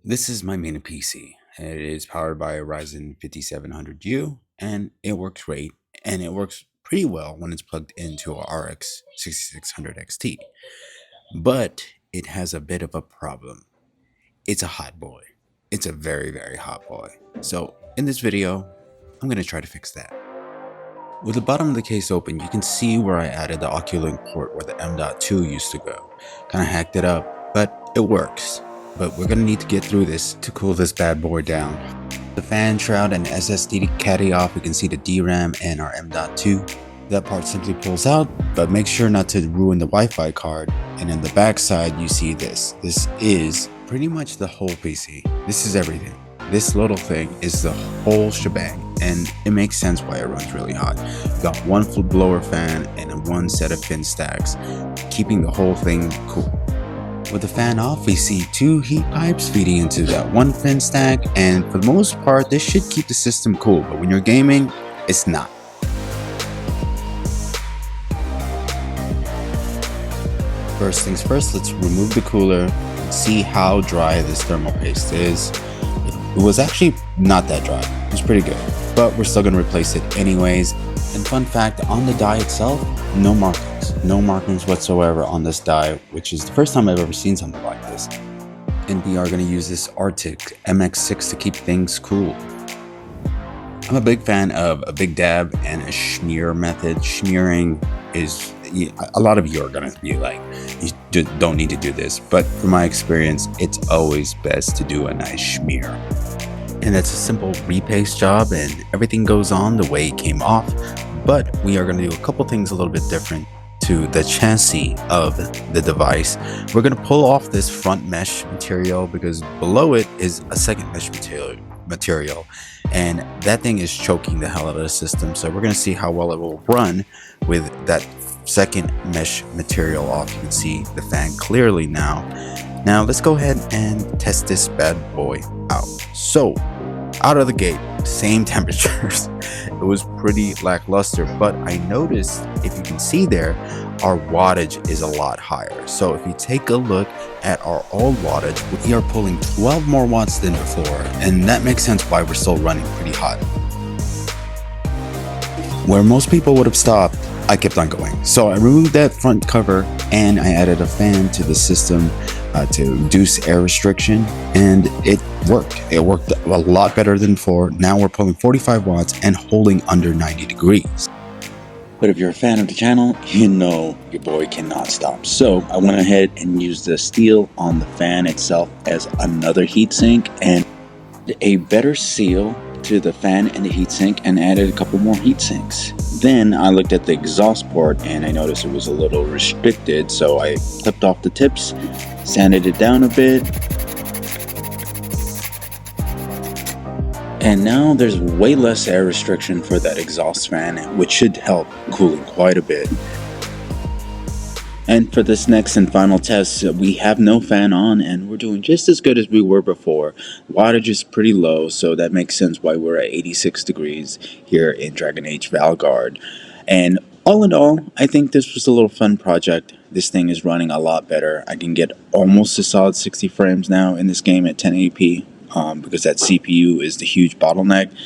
This is my mini PC. It is powered by a Ryzen 5700U and it works great, and it works pretty well when it's plugged into a RX 6600 XT. But it has a bit of a problem. It's a hot boy. It's a very, very hot boy. So in this video, I'm going to try to fix that. With the bottom of the case open, you can see where I added the Oculink port where the M.2 used to go. Kind of hacked it up, but it works. But we're gonna need to get through this to cool this bad boy down. The fan shroud and SSD caddy off, we can see the DRAM and our M.2. That part simply pulls out, but make sure not to ruin the Wi-Fi card. And in the back side, you see this. This is pretty much the whole PC. This is everything. This little thing is the whole shebang, and it makes sense why it runs really hot. You got one blower fan and one set of fin stacks, keeping the whole thing cool. With the fan off, we see two heat pipes feeding into that one fin stack, and for the most part, this should keep the system cool, but when you're gaming, it's not. First things first, let's remove the cooler and see how dry this thermal paste is. It was actually not that dry, it was pretty good, but we're still going to replace it anyways. And fun fact, on the die itself, no markings whatsoever on this die, which is the first time I've ever seen something like this. And we are going to use this Arctic MX6 to keep things cool. I'm a big fan of a big dab and a smear method. Smearing is, a lot of you are going to be like, you just don't need to do this, but from my experience, it's always best to do a nice smear. And it's a simple repaste job and everything goes on the way it came off, but we are going to do a couple things a little bit different to the chassis of the device. We're going to pull off this front mesh material because below it is a second mesh material, and that thing is choking the hell out of the system. So we're going to see how well it will run with that second mesh material off. You can see the fan clearly now. Now let's go ahead and test this bad boy out. So out of the gate, same temperatures. It was pretty lackluster, but I noticed, if you can see there, our wattage is a lot higher. So if you take a look at our old wattage, we are pulling 12 more watts than before, and that makes sense why we're still running pretty hot. Where most people would have stopped, I kept on going. So I removed that front cover and I added a fan to the system to reduce air restriction, and it worked. It worked a lot better than before. Now we're pulling 45 watts and holding under 90 degrees. But if you're a fan of the channel, you know your boy cannot stop. So I went ahead and used the steel on the fan itself as another heatsink and a better seal to the fan and the heatsink, and added a couple more heat sinks. Then I looked at the exhaust port and I noticed it was a little restricted, so I clipped off the tips, sanded it down a bit, and now there's way less air restriction for that exhaust fan, which should help cooling quite a bit. And for this next and final test, we have no fan on and we're doing just as good as we were before. Wattage is pretty low, so that makes sense why we're at 86 degrees here in Dragon Age Valgard. And all in all, I think this was a little fun project. This thing is running a lot better. I can get almost a solid 60 frames now in this game at 1080p because that CPU is the huge bottleneck.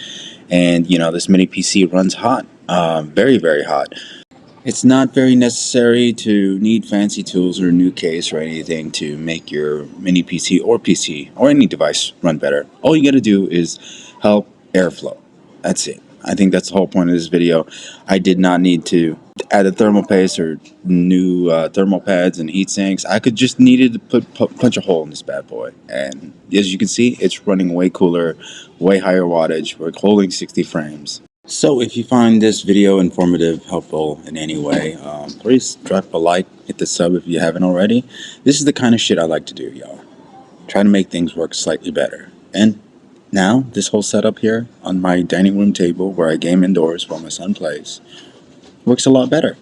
And you know, this mini PC runs hot, very, very hot. It's not very necessary to need fancy tools or a new case or anything to make your mini PC or any device run better. All you gotta do is help airflow. That's it. I think that's the whole point of this video. I did not need to add a thermal paste or new thermal pads and heat sinks. I could just needed to punch a hole in this bad boy. And as you can see, it's running way cooler, way higher wattage. We're holding 60 frames. So if you find this video informative, helpful in any way, please drop a like, hit the sub if you haven't already. This is the kind of shit I like to do, y'all. Try to make things work slightly better. And now, this whole setup here on my dining room table where I game indoors while my son plays works a lot better.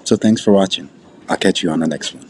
So thanks for watching. I'll catch you on the next one.